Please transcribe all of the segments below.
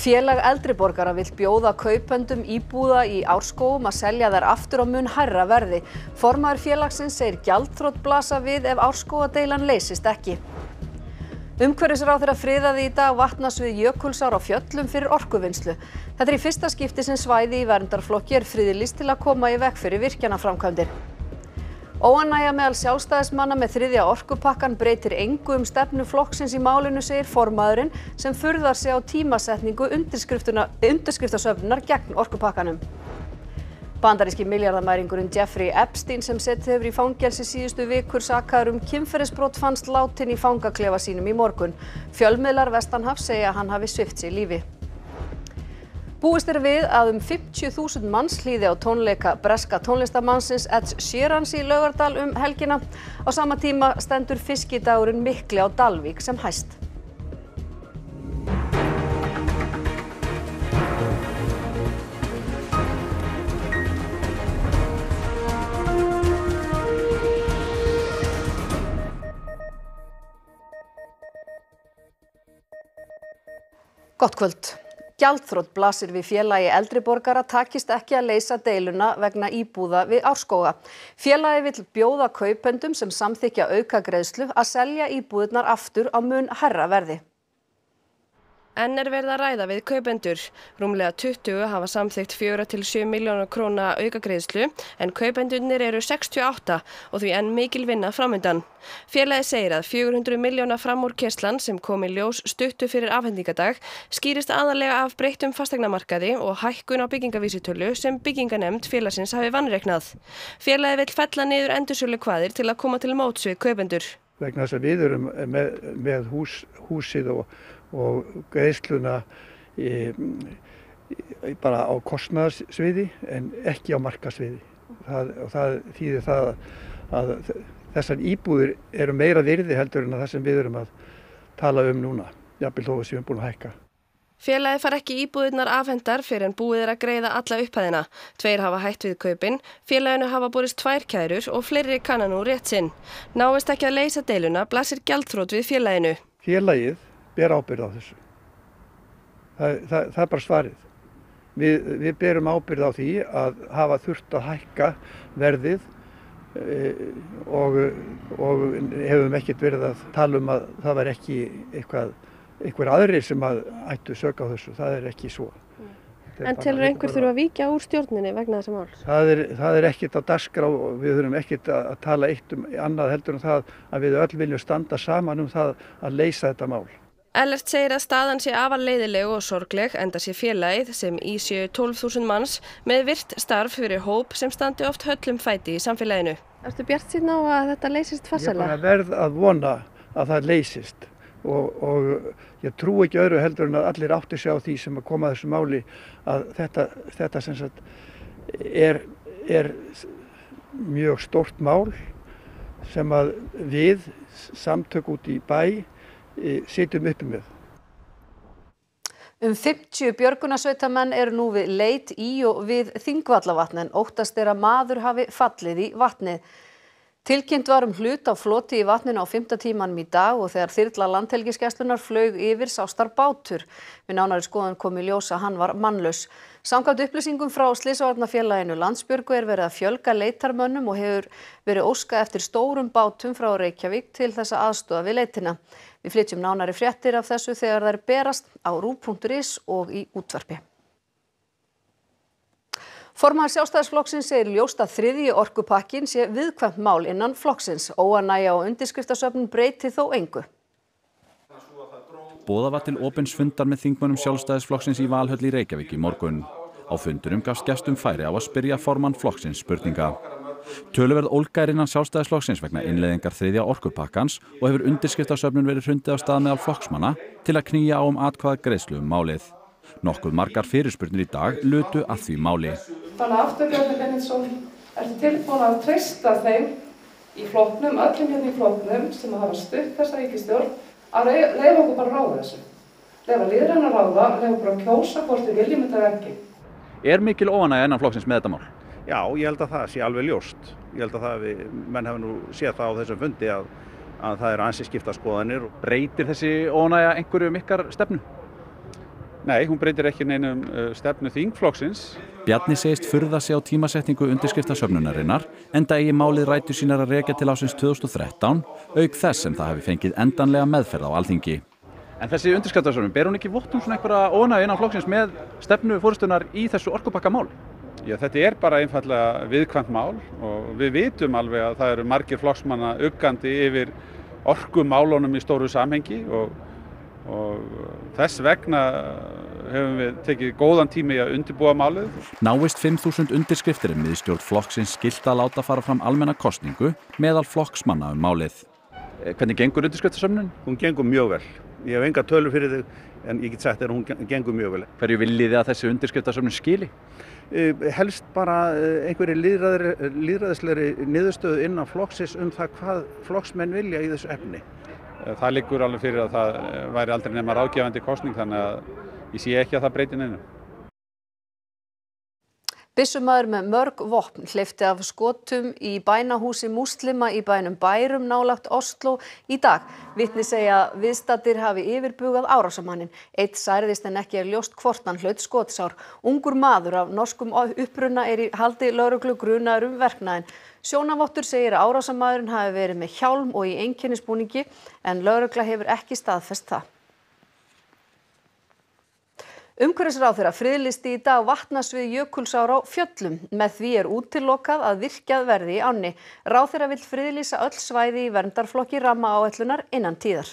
Félag eldri borgara vill bjóða kaupendum íbúða í Árskógum að selja þær aftur á mun hærra verði. Formaður félagsins segir gjaldþrot blasa við ef Árskógadeilan leysist ekki. Umhverfisráðherra friðaði í dag vatnasvið Jökulsár á Fjöllum fyrir orkuvinnslu. Þetta í fyrsta skipti sem svæði í verndarflokki friðlýst til að koma í veg fyrir virkjanaframkvæmdir. Óánægja meðal sjálfstæðismanna með þriðja orkupakkann breytir engu stefnu flokksins í málinu, segir formaðurinn sem furðar sig á tímasetningu undirskriftasöfnunar gegn orkupakkanum. Bandaríski milljarðamæringurinn Jeffrey Epstein sem setið hefur í fangelsi síðustu vikur sakaður kynferðisbrot fannst látinn í fangaklefa sínum í morgun. Fjölmiðlar vestanhafs segja að hann hafi svipt sig lífi. Búist við að 50.000 manns hlýði á tónleika breska tónlistarmannsins Ed Sheeran í Laugardal helgina. Á sama tíma stendur fiskidagurinn mikli á Dalvík sem hæst. Gott kvöld. Gjaldþrot blasir við félagi eldri borgara takist ekki að leysa deiluna vegna íbúða við Árskóga. Félagið vill bjóða kaupendum sem samþykkja aukagreiðslu að selja íbúðirnar aftur á mun hærra verði. Enn verið að ræða við kaupendur. Rúmlega 20 hafa samþykkt 4 til 7 milljóna króna aukagreiðslu en kaupendurnir eru 68 og því enn mikil vinna framundan. Félagið segir að 400 milljóna framúrkeyrslan sem kom í ljós stuttu fyrir afhendingadag skýrist aðallega af breyttum fasteignamarkaði og hækkun á byggingavísitölu sem bygginganefnd félagsins hafi vanreiknað. Félagið vill fella niður endursölukvaðir til að koma til móts við kaupendur. Vegna þess að við erum með húsið og greiðsluna bara á kostnaðarsviði en ekki á markaðsviði. Það þýðir það að þessar íbúðir eru meira virði heldur en það sem við erum að tala núna, jafnvel þó að við séum búin að hækka. Félagið fær ekki íbúðirnar afhentar fyrir en búið að greiða alla upphæðina. 2 hafa hætt við kaupin, félaginu hafa borist 2 kærur og fleiri kanna nú rétt sinn. Náist ekki að leysa deiluna blasir gjaldþrot við félaginu. Félagið ber ábyrgð á þessu. Það er bara svarið. Við berum ábyrgð á því að hafa þurft að hækka verðið og hefum ekkert verið að tala að það var ekki einhver aðrir sem ættu sök á þessu. Það er ekki svo. En telur einhver þurfa að víkja úr stjórninni vegna þessa máls? Það er ekkert á dagskrá og við þurfum ekkert að tala eitt annað heldur en það að við öll viljum standa saman það að leysa þetta mál. Ellert segir að staðan sé afar leiðileg og sorgleg enda sé félagið sem í séu 12.000 manns með virt starf fyrir hóp sem standi oft höllum fæti í samfélaginu. Ertu bjartsýnn á að þetta leysist farsællega? Ég verð að vona að það leysist og ég trúi ekki öðru heldur en að allir átti sig á því sem að koma að þessu máli að þetta sem sagt er mjög stórt mál sem að við samtök út í bæ sitjum uppi með. 50 björgunarsveitamenn eru nú við leit í og við Þingvallavatn en óttast að maður hafi fallið í vatnið. Tilkynnt var hlut á floti í vatninu á 5. tímanum í dag og þegar þyrla Landhelgisgæslunnar flaug yfir sást þar bátur. Við nánari skoðun kom í ljós að hann var mannlaus. Samkvæmt upplýsingum frá Slysavarnafélaginu Landsbjörgu verið að fjölga leitarmönnum og hefur verið óskað eftir stórum bátum frá Reykjavík til þess að aðstoða við leitina. Við flytjum nánari fréttir af þessu þegar þær berast á ruv.is og í útvarpi. Formaður Sjálfstæðisflokksins segir ljóst að þriðji orkupakkinn sé viðkvæmt mál innan flokksins. Óánægja og undirskriftasöfnun breyti þó engu. Boðað var til opins fundar með þingmönnum Sjálfstæðisflokksins í Valhöll í Reykjavík í morgun. Á fundinum gafst gestum færi á að spyrja formann flokksins spurninga. Töluverð ólga innan Sjálfstæðisflokksins vegna innleiðingar þriðja orkupakkans og hefur undirskriftasöfnun verið hrundið á stað meðal flokksmanna til að knýja á atkvæðagreiðslu málið. Nokkuð margar fyrirspurnir í dag lutu að því máli. Þannig aftur Bjarni Benediktsson, ertu tilbúin að treysta þeim í flokknum, öllum hérna í flokknum sem hafa stutt þessa ríkisstjórn að leyfa okkur bara að ráða þessu. Leyfa lýðræðina að ráða, leyfa okkur að kjósa hvort við viljum þetta ekki. Er mikil óánægja innan flokksins með þetta mál? Já, ég held að það sé alveg ljóst. Ég held að menn hafa nú séð það á þessum fundi að það eru ansi skiptar skoðanir. Breytir þessi óánægja einhverju ykkar stefnu? Nei, hún breytir ekki neinum stefnu þingflokksins. Bjarni segist furða sig á tímasetningu undirskriftasöfnunarinnar enda eigi málið rætur sínar að rekja til ársins 2013 auk þess sem það hafi fengið endanlega meðferð á Alþingi. En þessi undirskriftasöfnun, ber hún ekki vott svona einhverja óánægju innan flokksins með stefnu forystunnar í þessu orkupakkamál? Já, þetta bara einfaldlega viðkvæmt mál og við vitum alveg að það eru margir flokksmanna uggandi yfir orkumálunum í stóru samhengi og þess vegna höfum við tekið góðan tíma í að undirbúa málið. Náist 5.000 undirskriftir miðstjórn flokksins skylt að láta fara fram almenna kosningu meðal flokksmanna málið. Hvernig gengur undirskriftasöfnun? Hún gengur mjög vel. Ég hef enga tölur fyrir þig en ég get sagt að hún gengur mjög vel. Hverju viljið þið að þessi undirskriftasöfnun skili? Helst bara einhverju lýðræðislegri niðurstöðu innan flokksins það hvað flokksmenn vilja í þessu efni. Það liggur alveg fyrir að það væri aldrei nema ráðgefandi kosning þannig að ég sé ekki að það breyti neinu. Byssumaður með mörg vopn hleypti af skotum í bænahúsi múslima í bænum Bærum nálægt Osló í dag. Vitni segja að viðstaddir hafi yfirbugað árásarmanninn. Einn særðist en ekki ljóst hvort hann hlaut skotsár. Ungur maður af norskum uppruna í haldi lögreglu grunaður verknaðinn. Sjónavottur segir að árásarmaðurinn hafi verið með hjálm og í einkennisbúningi en lögregla hefur ekki staðfest það. Umhverfisráðherra friðlýsti í dag vatnasvið Jökulsár á Fjöllum. Með því útilokað að virkjað verði í ánni. Ráðherra vill friðlýsa öll svæði í verndarflokki rammaáætlunar innan tíðar.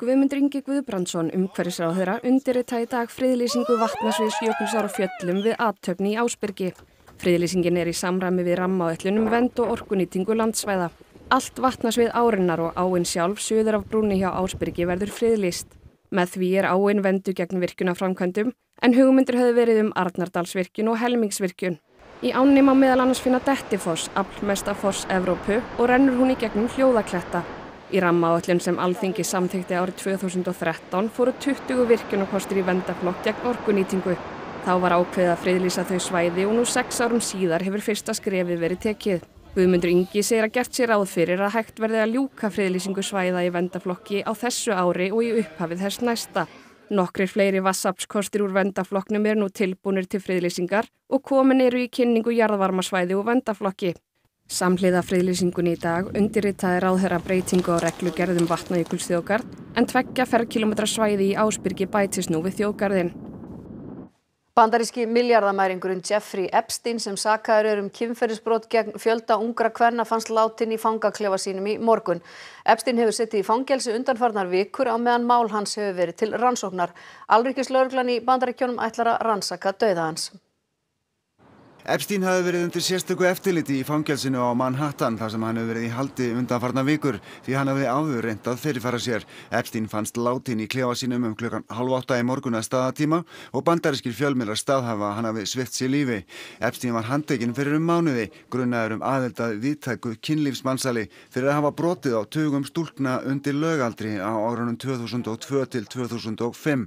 Guðmundur Ingi Guðbrandsson, umhverfisráðherra, undirritaði í dag friðlýsingu vatnasviðs Jökulsár á Fjöllum við athöfn í Ásbyrgi. Friðlýsingin í samræmi við rammaáætlun vernd og orkunýtingu landsvæða. Allt vatnasvið árinnar og áin sjálf suður af brúnni hjá Ásbyrgi verður friðlýst. Með því áin vernduð gegn virkjunarframkvæmdum en hugmyndir höfðu verið Arnardalsvirkjun og Helmingsvirkjun. Í ánni má meðal annars finna Dettifoss, aflmesta foss Evrópu og rennur hún í gegnum Hljóðakletta. Í rammaáætlun sem Alþingi samþykkti árið 2013 fóru 20 virkjunarkostir í verndarflokk gegn orkunýtingu. Þá var ákveðið að friðlýsa þau svæði og nú 6 árum síðar hefur fyrsta skrefið verið tekið. Guðmundur Ingi segir að gert sér ráð fyrir að hægt verði að ljúka friðlýsingu svæða í verndarflokki á þessu ári og í upphafið þess næsta. Nokkrir fleiri vatnsaflskostir úr verndarflokknum nú tilbúnir til friðlýsingar og komin eru í kynningu jarðvarmasvæði og verndarflokki. Samhliða friðlýsingunni í dag undirritaði ráðherra breytingu á reglugerð Vatnajökulsþjóðgarð en 2 ferkílómetra svæði í Ásbyrgi bætist nú við þjóðgarðinn. Bandaríski milljarðamæringurinn Jeffrey Epstein sem sakaður kynferðisbrot gegn fjölda ungra kvenna fannst látinn í fangaklefa sínum í morgun. Epstein hefur setið í fangelsi undanfarnar vikur á meðan mál hans hefur verið til rannsóknar. Alríkislögreglan í Bandaríkjunum ætlar að rannsaka dauða hans. Epstein hafði verið undir sérstöku eftirliti í fangelsinu á Manhattan þar sem hann hefur verið í haldi undanfarnar vikur því hann hafði áður reynt að fyrirfara sér. Epstein fannst látinn í klefa sínum klukkan 7:30 í morgun að staðatíma og bandarískir fjölmiðlar staðhæfa að hann hafi svipt sér lífi. Epstein var handtekinn fyrir mánuði, grunaður aðild að víðtæku kynlífsmansali fyrir að hafa brotið á tugum stúlkna undir lögaldri á árunum 2002 til 2005.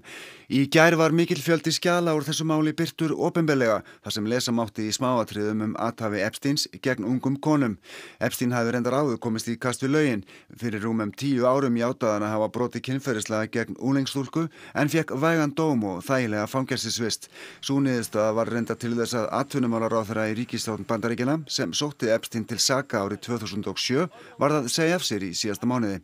Í gær var mikill fjöldi skjala úr þessu máli birtur opinberlega þar sem lesa mátti í smáatriðum athæfi Epsteins gegn ungum konum. Epstein hafði reyndar áður komist í kast við lögin. Fyrir rúmum 10 árum játaði hann að hafa brotið kynferðislega gegn unglingsstúlku en fékk vægan dóm og þægilega fangelsisvist. Sú niðurstaða var reyndar til þess að atvinnumálaráðherra í ríkisstjórn Bandaríkjanna sem sótti Epstein til saka árið 2007 varð að segja af sér í síðasta mánuði.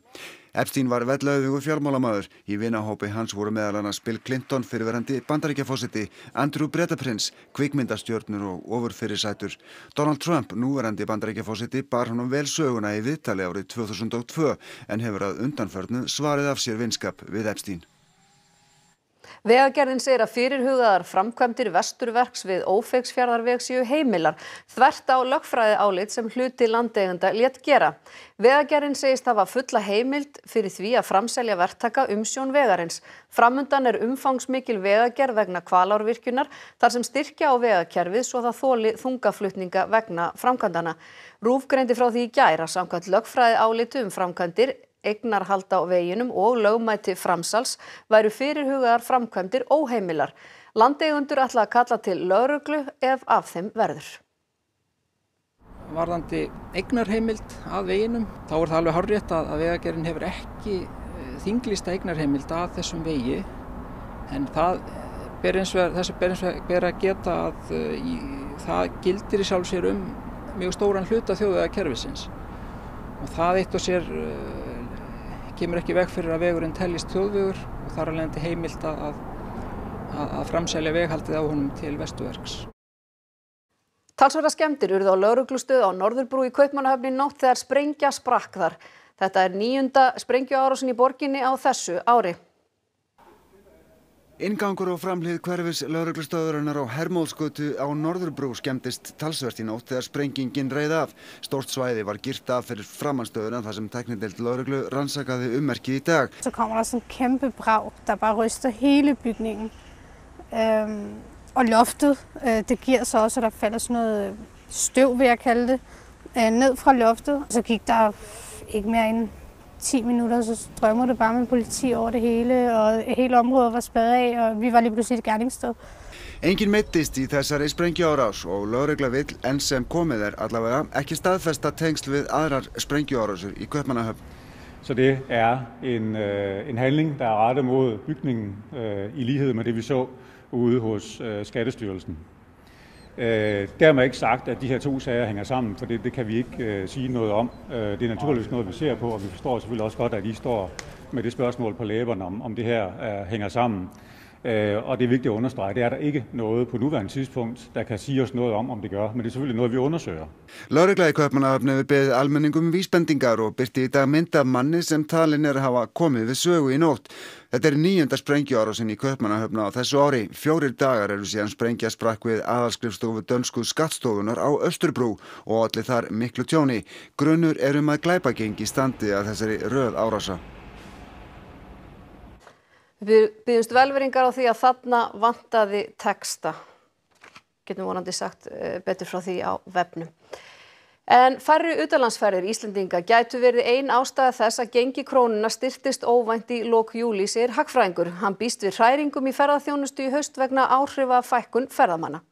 Epstein var vellauðugur fjármálamaður. Í vinahópi hans voru meðal annars Bill Clinton fyrrverandi Bandaríkjaforseti, Andrew Bretaprins, kvikmyndastjörnur og ofurfyrirsætur. Donald Trump, núverandi Bandaríkjaforseti, bar honum vel söguna í viðtali árið 2002 en hefur að undanförnu svarið af sér vinskap við Epstein. Vegagerðin segir að fyrirhugaðar framkvæmdir vesturverks við Ófeigsfjarðarveg séu heimilar, þvert á lögfræðiálit sem hluti landeigenda lét gera. Vegagerðin segist hafa fulla heimild fyrir því að framselja verktaka umsjón vegarins. Framundan umfangsmikil vegagerð vegna Hvalárvirkjunar þar sem styrkja á vegakerfið svo það þoli þungaflutninga vegna framkvæmdana. RÚV greindi frá því í gær að samkvæmt lögfræðiáliti framkvæmdir eignarhald á veginum og lögmæti framsals væru fyrirhugaðar framkvæmdir óheimilar. Landeigendur ætla að kalla til lögreglu ef af þeim verður. Varðandi eignarheimild að veginum, þá það alveg hárrétt að Vegagerðin hefur ekki þinglýsta eignarheimild að þessum vegi En þessu ber að geta að það gildir í sjálfu sér mjög stóran hluta þjóðvegakerfisins. Og það eitt og sér kemur ekki í veg fyrir að vegurinn teljist þjóðvegur og þar af leiðandi heimilt að framselja veghaldið á honum til Vesturverks. Talsverðar skemmdir urðu á lögreglustöð á Norðurbrú í Kaupmannahöfn í nótt þegar sprengja sprakk þar. Þetta er 9. sprengjuárásin í borginni á þessu ári. Inngangur og framhlið hverfis lögreglustöðvarinnar á Hermóðsgötu á Norðurbrú skemmdist talsvert í nótt þegar sprengingin reið af. Stórt svæði var girt af fyrir framanstöðuna þar sem tæknideild lögreglu rannsakaði ummerkið í dag. Så kommer der sådan en kæmpe brag, der bare ryster hele bygningen. Og loftet, det giver så også, at der falder sådan noget støv, vil jeg kalde det, ned fra loftet. Så gik der ikke mere end 10 minutter, så strømmer det bare med politi over det hele, og hele området var spadet af, og vi var lige pludselig et gerningssted. Engin meiddist í þessari sprengjuárás og lögregla vill enn sem komið allavega ekki staðfesta tengsl við aðrar sprengjuárásir í Kaupmannahöfn. Så det en handling, der er rettet mod bygningen i lighed med det, vi så ude hos Skattestyrelsen. Dermed ikke sagt, at de her to sager hænger sammen, for det kan vi ikke sige noget om. Det er naturligvis noget, vi ser på, og vi forstår selvfølgelig også godt, at I står med det spørgsmål på læberne, om det her hænger sammen. Og det er vigtigt at understrege, det er der ikke noget på nuværende tidspunkt, der kan sige os noget om det gør, men det er selvfølgelig noget, vi undersøger. Lögregla í Kaupmannahöfn hefur beðið almenningum vísbendingar og birti í dag mynd af manni sem talinn hafa komið við sögu í nótt. Þetta er 9. sprengjuárásin í Kaupmannahöfn á þessu ári. 4 dagar eru síðan sprengja sprakk við aðalskrifstofu dönsku skattstofunar á Östurbrú og olli þar miklu tjóni. Grunur er að glæpagengi standi að þessari röð árása. Við biðjumst velvirðingar á því að þarna vantaði texta. Getum vonandi sagt betur frá því á vefnum. En færri utanlandsferðir Íslendinga gætu verið ein ástæða þess að gengi krónunnar styrktist óvænt í lok júlí, segir hagfræðingur. Hann býst við hræringum í ferðaþjónustu í haust vegna áhrifa fækkun ferðamanna.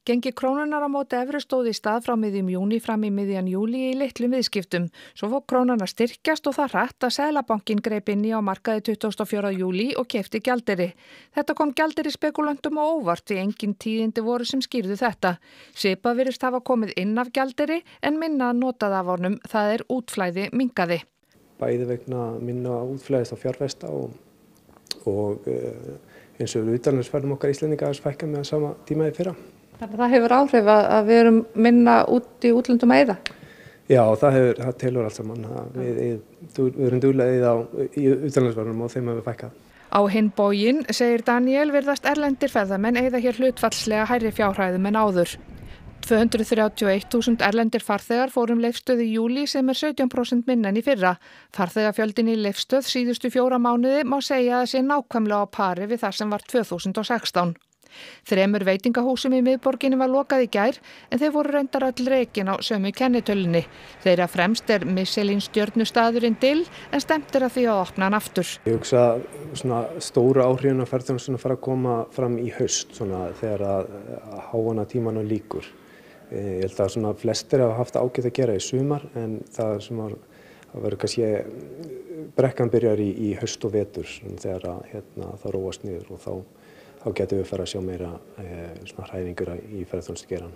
Gengi krónunnar á móti evru stóð í stað frá miðjum júní fram í miðjan júlí í litlum viðskiptum. Svo fór krónan að styrkjast og það hratt að Seðlabankinn greip inn í á markaði 24. júlí og keypti gjaldeyri. Þetta kom gjaldeyri spekulöntum á óvart því engin tíðindi voru sem skýrðu þetta. Svipað virðist hafa komið inn af gjaldeyri en minna notað af honum, það útflæði minnkaði. Bæði vegna minna útflæðist á fjárfesta og eins og utanlandsferðum okkar Íslendinga að fækka með sama tíma í fyrra. Þannig að það hefur áhrif að við erum minna út í útlöndum að eyða? Já, það telur allt saman. Við erum duglega í utanlandsferðum og þeim hefur fækkað. Á hinn bóginn, segir Daniel, virðast erlendir ferðamenn eyða hér hlutfallslega hærri fjárhæðum en áður. 231.000 erlendir farþegar fóru Leifsstöð í júlí sem 17% minna en í fyrra. Farþegafjöldin í Leifsstöð síðustu 4 mánuði má segja að sé nákvæmlega á pari við það sem var 2016. 3 veitingahúsum í miðborginni var lokað í gær en þeir voru reyndar öll rekin á sömu kennitölunni. Þeirra fremst Michelin stjörnustaðurinn Dill en stefnt að því að opna hann aftur. Ég hugsa svona stóru áhrifin af ferðaþjónustunni fara að koma fram í haust þegar að háanna tímanum lýkur. Ég held að svona flestir hafa haft ágætt að gera í sumar en það sem að verður kannski brekkan byrjar í haust og vetur þegar það róast niður og þá getum við fara að sjá meira hræringur í ferðaþjónustugeiranum.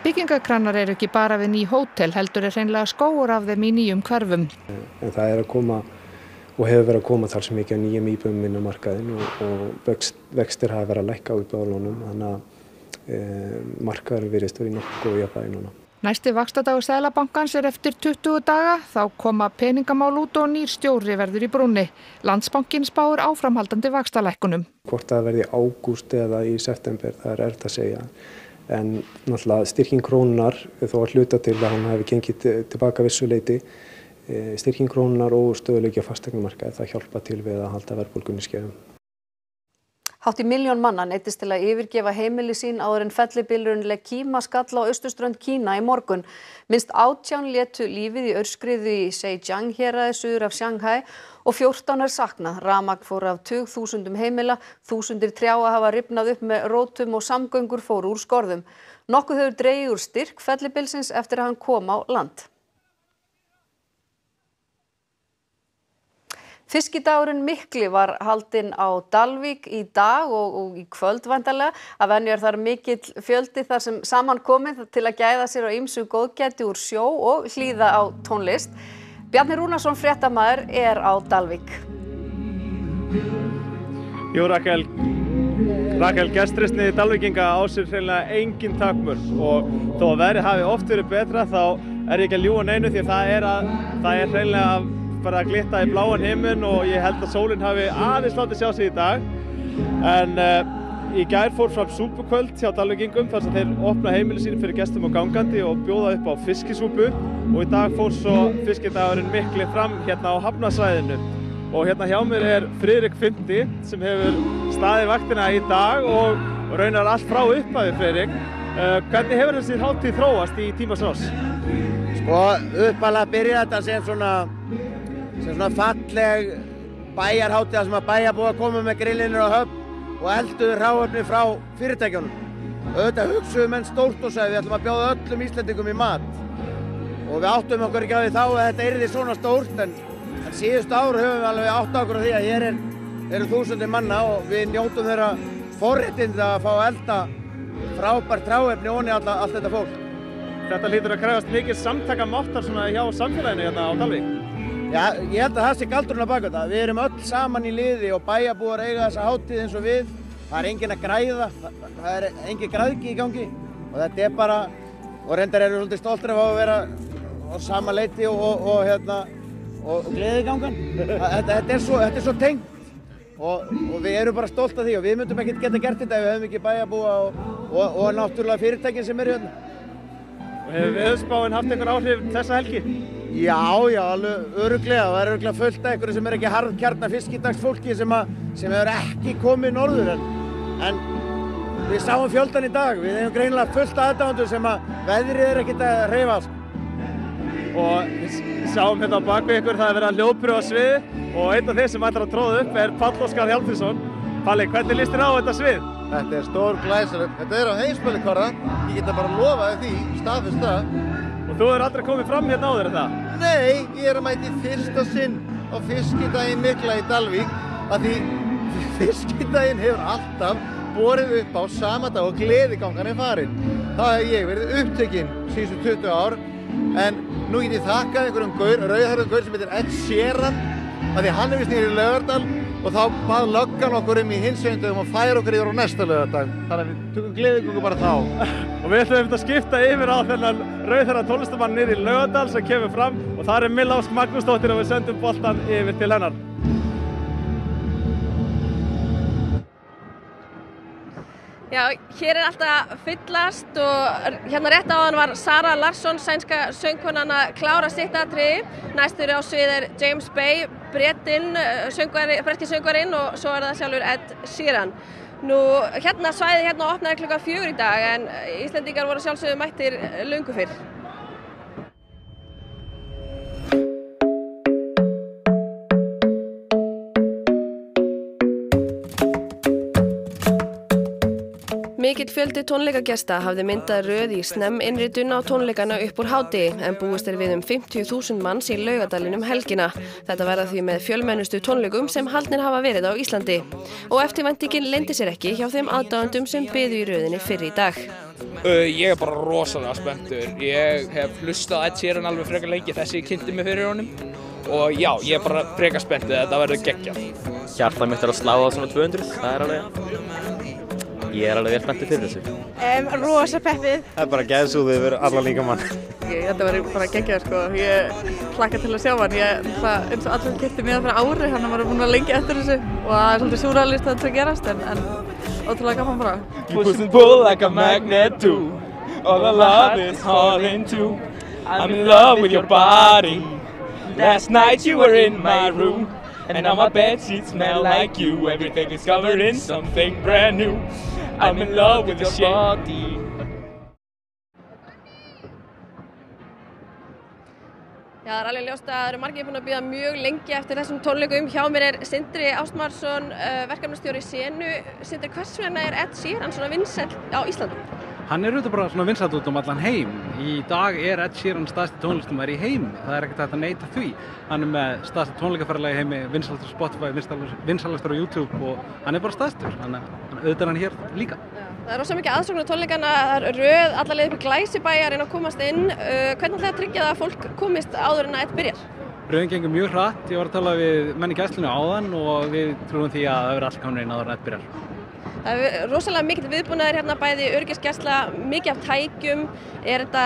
Byggingakranar eru ekki bara við ný hótel, heldur hreinlega skógur af þeim í nýjum hverfum. En það að koma og hefur verið að koma þar sem mikið nýjum íbúðum inn á markaðinn og vextir hafa verið að lækka á íbúðalánum, þannig að markaðurinn virðist verið nokkuð góð jafnvægi núna. Næsti vaxtadagur Seðlabankans eftir 20 daga, þá koma peningamál út og nýr stjóri verður í brúnni. Landsbankinn spáir áframhaldandi vaxtalækkunum. Hvort það verði í ágúst eða í september, það er erfitt að segja. En náttúrulega styrking krónunnar, þó að hluta til að hann hefði gengið tilbaka vissu leyti, styrking krónunnar og stöðuleiki á fasteignamarkaði, það hjálpa til við að halda verðbólgunni í skefjum. Hátt í 1 milljón manna neyddist til að yfirgefa heimili sín áður en fellibylurinn Lekima skall á austurströnd Kína í morgun. Minnst 18 létu lífið í aurskriðu í Zhejiang héraði suður af Shanghai og 14 er saknað. Rafmagn fór af tugþúsundum heimila, þúsundir trjáa hafa rifnað upp með rótum og samgöngur fóru úr skorðum. Nokkuð hefur dregið úr styrk fellibylsins eftir að hann kom á land. Fiskidagurinn mikli var haldinn á Dalvík í dag og í kvöld væntanlega. Að venju þar mikill fjöldi þar sem saman komið til að gæða sér á ýmsu góðgæti úr sjó og hlýða á tónlist. Bjarni Rúnarsson fréttamaður á Dalvík. Jú, Rakel, gestrisni Dalvíkinga á sér hreinlega engin takmörk og þó að veðrið hafi oft verið betra þá ég ekki að ljúga neinu því það er hreinlega bara að glitta í bláan himinn og ég held að sólin hafi aðeins látið sjá sig í dag. En í gær fór fram súpukvöld hjá Dalvíkingum þar sem þeir opna heimili sín fyrir gestum og gangandi og bjóða upp á fiskisúpu og í dag fór svo fiskidagurinn mikli fram hérna á Hafnarsvæðinu. Og hérna hjá mér Friðrik Fimmti sem hefur staðið vaktina í dag og raunar allt frá upphafi, Friðrik. Hvernig hefur þessi hátíð þróast í tímans rás? Sko, upphaflega byrjaði þetta sem svona falleg bæjarhátíð þar sem að bæjarbúar komu með grillinir á höfn og elduðu hráefni frá fyrirtækjunum. Auðvitað hugsuðu menn stórt og sagði við ætlum að bjóða öllum Íslendingum í mat. Og við áttum okkur ekki á því þá að þetta yrði svona stórt en síðustu ár höfum við alveg átt okkur á því að hér eru þúsundir manna og við njótum þeirra forréttinda að fá að elda frábært hráefni ofan í allt þetta fólk. Þetta hlýtur að krefjast mikið samtakamáttar hjá samfélaginu hérna á Dalvík. Já, ég held að það sé galdurinn á bak þetta. Við erum öll saman í liði og bæjarbúar eiga þessa hátíð eins og við. Það er enginn að græða, það er engin græðgi í gangi og þetta er bara, og reyndar eru svolítið stoltir af að vera á sama leiti og gleðigangan. Þetta er svo tengt og við erum bara stolt af því og við myndum ekkert geta gert þetta ef við hefum ekki bæjarbúa og náttúrulega fyrirtækin sem eru hérna. Hefur veðurspáin haft einhver áhrif þessa helgi? Já, alveg örugglega. Það örugglega fullt af einhverju sem ekki harðkjarna fiskidagsfólki sem hefur ekki komið norður. En við sáum fjöldan í dag. Við hefum greinilega fullt af aðdáendum sem veðrið ekkert að hreyfa. Og við sáum hérna á bak við ykkur, það verið að hljóðprufa sviði og einn af þeir sem ætlar að tróða upp Páll Óskar Hjálmtýsson. Palli, hvernig líst þér á þetta svið? Þetta er stór glæsilegt. Þetta er á heimsmælikvarða. Ég get bara lofaði því, staðfest það. Og þú hefur aldrei komið fram hérna áður, það? Nei, ég er að mæti fyrsta sinn á fiskidaginn mikla í Dalvík af því fiskidaginn hefur alltaf borið upp á sama dag og gleðigangan farin. Þá hef ég verið upptekinn síðustu 20 ár en nú get ég þakkað einhverjum rauðhærðum gaur sem heitir Ed Sheeran af því hann hefur snýrið í Laugardal og þá bað löggan okkur í hinsveindum og færa okkur yfir á næsta laugardag. Þannig að við tökum gleðigangu bara þá. Og við ætlum að skipta yfir á þennan rauðhærða tónlistamann niður í Laugardal sem kemur fram og þar Milla Ósk Magnúsdóttir og við sendum boltan yfir til hennar. Já, hér alltaf fyllast og hérna rétt áðan var Sara Larsson, sænska söngkonan að klára sitt atriði. Næstur á svið James Bay, breski söngvarinn og svo það sjálfur Ed Sheeran. Nú, svæðið opnaði klukkan 4 í dag en Íslendingar voru sjálfsögðu mættir löngu fyrr. Mikill fjöldi tónleikagesta hafði myndað röð í snemminnritun á tónleikana upp úr hádegi en búist við 50.000 manns í Laugardalinn helgina. Þetta verða því með fjölmennustu tónleikum sem haldnir hafa verið á Íslandi. Og eftirvæntingin leyndi sér ekki hjá þeim aðdáendum sem biðu í röðinni fyrr í dag. Ég bara rosalega spenntur. Ég hef hlustað á Ed Sheeran alveg frekar lengi þessi kynnti mig fyrir honum. Og já, ég bara frekar spenntur, þetta verður geggjað. Hjartað mitt að slá á svona 200, það alveg. Ég alveg vel spenntur fyrir þessu. Rosa peppið. Það bara geðsúðið yfir alla líkamann. Þetta verður bara geggjað sko. Ég hlakka til að sjá hann. Eins og allir keyptu miða fyrir ári, hann var búin að lengja eftir þessu og það svolítið súrrealist að þetta gerast en ótrúlega gaman bara. You push and pull like a magnet too. All I love is falling too. I'm in love with your body. Last night you were in my room. And now my bedsheets smell like you. Everything is covered in something brand new. I'm in love with your body. Já, það alveg ljóst að það eru margir búin að bíða mjög lengi eftir þessum tónleikum. Hjá mér Sindri Ástmarsson, verkefnastjóri Senu. Sindri, hvers vegna Ed Sheeran svona vinsæll á Íslandi? Hann auðvitað bara svona vinsæll út allan heim. Í dag Ed Sheeran stærsti tónlistarmaður í heimi. Það ekkert hægt að neita því. Hann með stærsta tónleikaferðalag í heimi, vinsælastur á Spotify, vinsælastur á YouTube og hann bara stærstur. Þannig að auðvitað hann hér líka. Það rosa mikið aðsókn á tónleikana, það röð alla leið upp í Glæsibæ að reyna að komast inn. Hvernig ætlaði að tryggja það að fólk komist áður en að Ed byrjar? Röðin gengur mjög hratt. Ég var að tala við menn í gæslunni áðan og við trúum því að það verður allt komið inn áður en Ed byrjar. Það er rosalega mikið viðbúnaður hérna, bæði öryggisgæsla, mikið af tækjum. Er þetta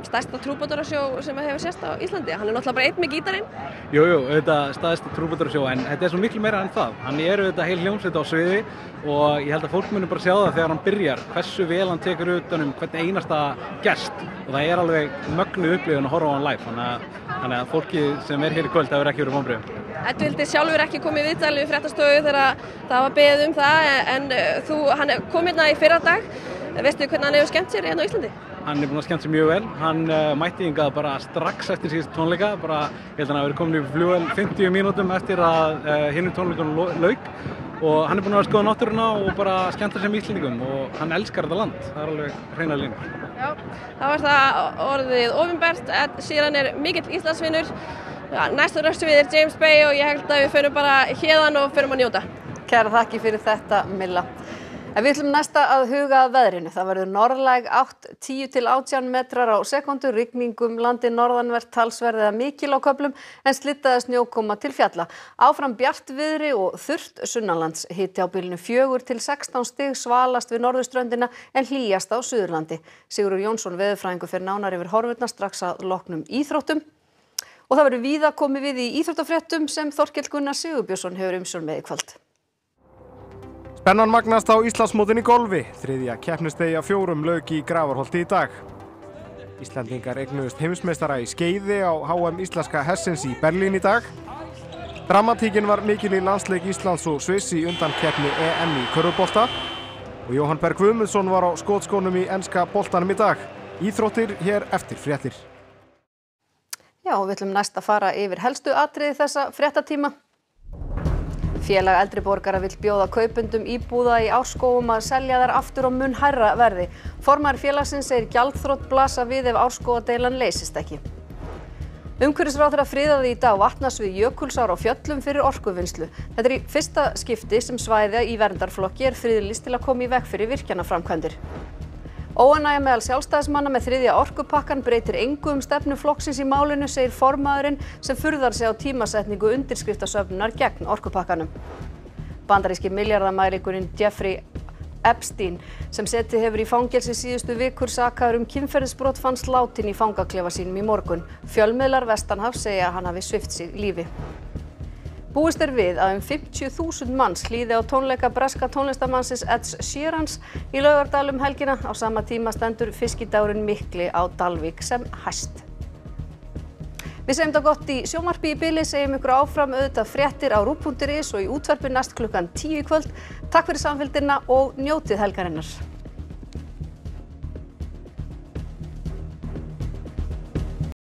stærsta trúboðarasjó sem hefur sést á Íslandi? Hann náttúrulega bara einn með gítarinn. Jú, þetta stærsti trúboðarasjó, en þetta svo miklu meira en það. Hann þetta heil hljómsveit á sviði og ég held að fólk muni bara sjá það þegar hann byrjar, hversu vel hann tekur utan hvern einasta gest. Og það alveg mögnuð upplifun að horfa á hann live, þannig að fólkið sem hér í kvöld hefur ekki verið vonbrigðum. Ed vildi sjálfur ekki koma í viðtal við fréttastofu þegar það var beðið það, en hann kom hérna í fyrradag. Veistu hvernig hann hefur skemmt sér hérna á Íslandi? Hann búinn að skemmt sér mjög vel. Hann mætti hingað bara strax eftir síðustu tónleika. Ég held að hann hafi verið komin í flugvél 50 mínútum eftir að hinum tónleikunum lauk. Og hann búinn að skoða náttúruna og bara skemmta sér með Íslendingum og hann elskar þetta land. Það alveg hreinar línur. Já, þá það orðið opinbert. Ed Sheeran mikill Íslandsvinur. Næstur röstsviðir James Bay og ég held að við förum bara héðan og förum að njóta. Kæra þakki fyrir þetta, Milla. En við ætlum næsta að huga að veðrinu. Það verður norðlæg átt 10 til 18 metrar á sekúndu, rigning landið norðanvert, talsverð eða mikil á köflum en slydda snjókoma til fjalla. Áfram bjartviðri og þurrt sunnanlands, hiti á bilinu 4 til 16 stig, svalast við norðurströndina en hlýjast á Suðurlandi. Sigurður Jónsson veðurfræðingur fer nánar yfir horfurnar strax að loknum íþróttum. Og það verður víða komið við í íþróttafréttum sem Þorkell Gunnar Sigurbjörnsson hefur umsjón með í kvöld. Spennan magnast á Íslandsmótinu í golfi. Þriðja keppnisdegi af 4 lauk í Grafarholti í dag. Íslendingar eignuðust heimsmeistara í skeiði á HM íslenska hestsins í Berlín í dag. Dramatíkin var mikil í landsleik Íslands og Sviss í undankeppni EM í körfubolta. Og Jóhann Berg Guðmundsson var á skotskónum í enska boltanum í dag. Íþróttir hér eftir fréttir. Já, við ætlum næst að fara yfir helstu atriði þessa fréttatíma. Félag eldri borgara vill bjóða kaupendum íbúða í Árskógum að selja þær aftur á mun hærra verði. Formaður félagsins segir gjaldþrot blasa við ef Árskógadeilan leysist ekki. Umhverfisráðherra friðaði í dag vatnasvið Jökulsár á Fjöllum fyrir orkuvinnslu. Þetta í fyrsta skipti sem svæði í verndarflokki friðlýst til að koma í veg fyrir virkjanaframkvæmdir. Óánægja meðal sjálfstæðismanna með þriðja orkupakkann breytir engu stefnu flokksins í málinu, segir formaðurinn sem furðar sig á tímasetningu undirskriftasöfnunar gegn orkupakkanum. Bandaríski milljarðamæringurinn Jeffrey Epstein, sem setið hefur í fangelsi síðustu vikur sakaður kynferðisbrot, fannst látinn í fangaklefa sínum í morgun. Fjölmiðlar vestanhafs segja að hann hafi svipt sig lífi. Búist við að 50.000 manns hlýði á tónleika breska tónlistarmannsins Ed Sheeran í Laugardal helgina. Á sama tíma stendur fiskidagurinn mikli á Dalvík sem hæst. Við segjum þetta gott í sjónvarpi í bili, segjum ykkur áfram auðvitað fréttir á ruv.is og í útvarpi næst klukkan 10 í kvöld. Takk fyrir samfylgdina og njótið helgarinnar.